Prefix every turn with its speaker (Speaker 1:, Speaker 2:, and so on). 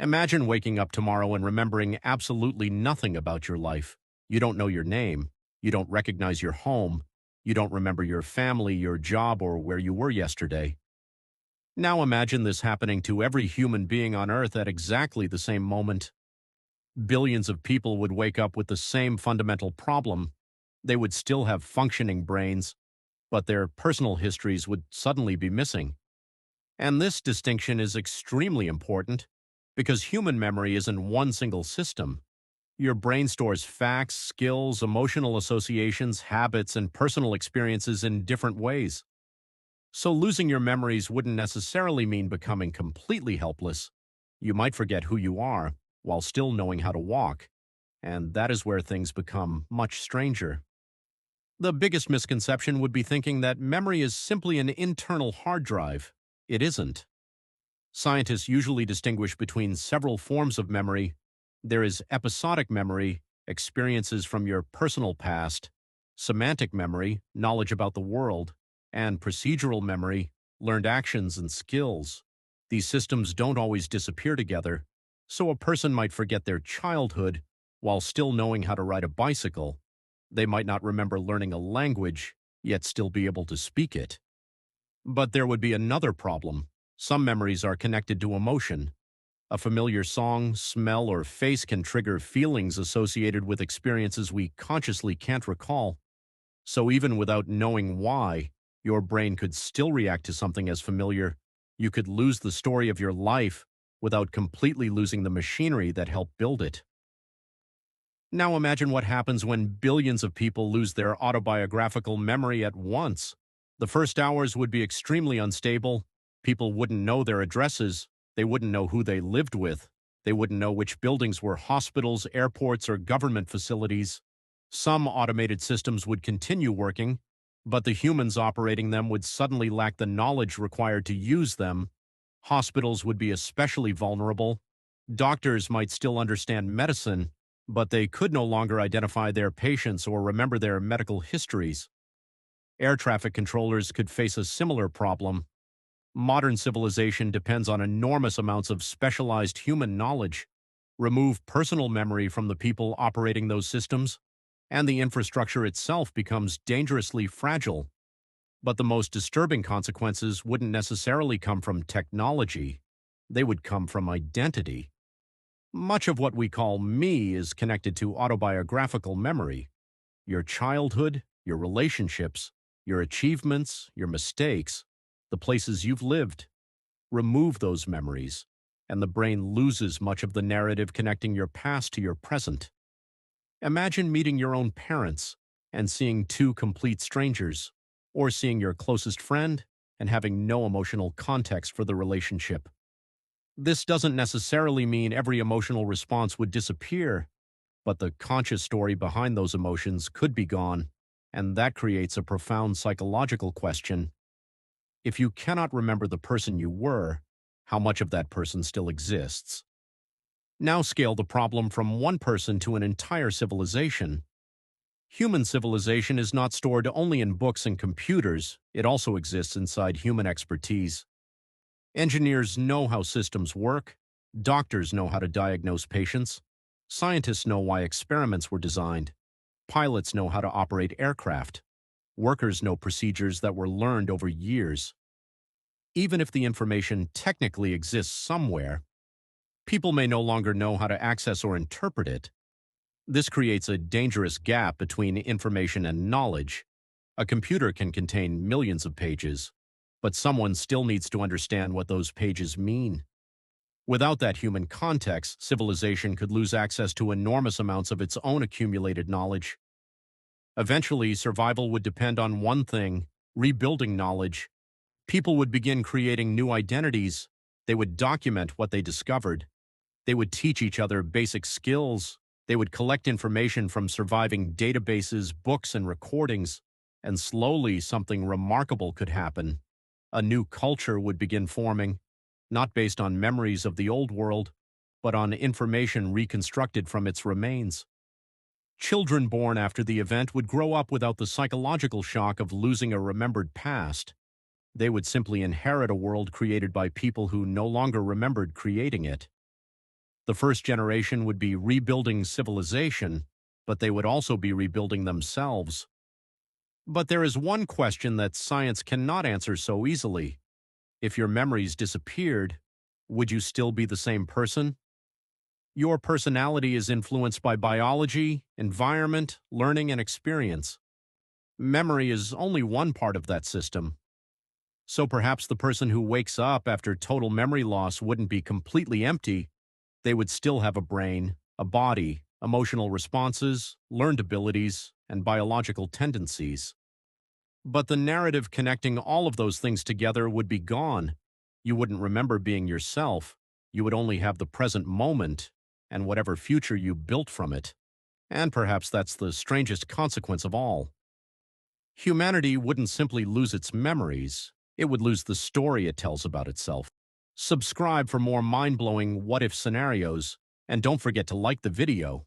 Speaker 1: Imagine waking up tomorrow and remembering absolutely nothing about your life. You don't know your name. You don't recognize your home. You don't remember your family, your job, or where you were yesterday. Now imagine this happening to every human being on Earth at exactly the same moment. Billions of people would wake up with the same fundamental problem. They would still have functioning brains, but their personal histories would suddenly be missing. And this distinction is extremely important because human memory isn't one single system. Your brain stores facts, skills, emotional associations, habits, and personal experiences in different ways. So losing your memories wouldn't necessarily mean becoming completely helpless. You might forget who you are while still knowing how to walk, and that is where things become much stranger. The biggest misconception would be thinking that memory is simply an internal hard drive. It isn't. Scientists usually distinguish between several forms of memory. There is episodic memory, experiences from your personal past; semantic memory, knowledge about the world; and procedural memory, learned actions and skills. These systems don't always disappear together, so a person might forget their childhood while still knowing how to ride a bicycle. They might not remember learning a language, yet still be able to speak it. But there would be another problem. Some memories are connected to emotion. A familiar song, smell, or face can trigger feelings associated with experiences we consciously can't recall. So even without knowing why, your brain could still react to something as familiar. You could lose the story of your life without completely losing the machinery that helped build it. Now imagine what happens when billions of people lose their autobiographical memory at once. The first hours would be extremely unstable. People wouldn't know their addresses. They wouldn't know who they lived with. They wouldn't know which buildings were hospitals, airports, or government facilities. Some automated systems would continue working, but the humans operating them would suddenly lack the knowledge required to use them. Hospitals would be especially vulnerable. Doctors might still understand medicine, but they could no longer identify their patients or remember their medical histories. Air traffic controllers could face a similar problem. Modern civilization depends on enormous amounts of specialized human knowledge. Remove personal memory from the people operating those systems, and the infrastructure itself becomes dangerously fragile. But the most disturbing consequences wouldn't necessarily come from technology. They would come from identity. Much of what we call me is connected to autobiographical memory. Your childhood, your relationships, your achievements, your mistakes, the places you've lived. Remove those memories, and the brain loses much of the narrative connecting your past to your present. Imagine meeting your own parents and seeing two complete strangers, or seeing your closest friend and having no emotional context for the relationship. This doesn't necessarily mean every emotional response would disappear, but the conscious story behind those emotions could be gone, and that creates a profound psychological question. If you cannot remember the person you were, how much of that person still exists? Now scale the problem from one person to an entire civilization. Human civilization is not stored only in books and computers, it also exists inside human expertise. Engineers know how systems work, doctors know how to diagnose patients, scientists know why experiments were designed, pilots know how to operate aircraft, workers know procedures that were learned over years. Even if the information technically exists somewhere, people may no longer know how to access or interpret it. This creates a dangerous gap between information and knowledge. A computer can contain millions of pages, but someone still needs to understand what those pages mean. Without that human context, civilization could lose access to enormous amounts of its own accumulated knowledge. Eventually, survival would depend on one thing: rebuilding knowledge. People would begin creating new identities. They would document what they discovered. They would teach each other basic skills. They would collect information from surviving databases, books, and recordings. And slowly, something remarkable could happen. A new culture would begin forming, not based on memories of the old world, but on information reconstructed from its remains. Children born after the event would grow up without the psychological shock of losing a remembered past. They would simply inherit a world created by people who no longer remembered creating it. The first generation would be rebuilding civilization, but they would also be rebuilding themselves. But there is one question that science cannot answer so easily. If your memories disappeared, would you still be the same person? Your personality is influenced by biology, environment, learning, and experience. Memory is only one part of that system. So perhaps the person who wakes up after total memory loss wouldn't be completely empty. They would still have a brain, a body, emotional responses, learned abilities, and biological tendencies. But the narrative connecting all of those things together would be gone. You wouldn't remember being yourself. You would only have the present moment and whatever future you built from it. And perhaps that's the strangest consequence of all. Humanity wouldn't simply lose its memories, it would lose the story it tells about itself. Subscribe for more mind-blowing what-if scenarios, and don't forget to like the video.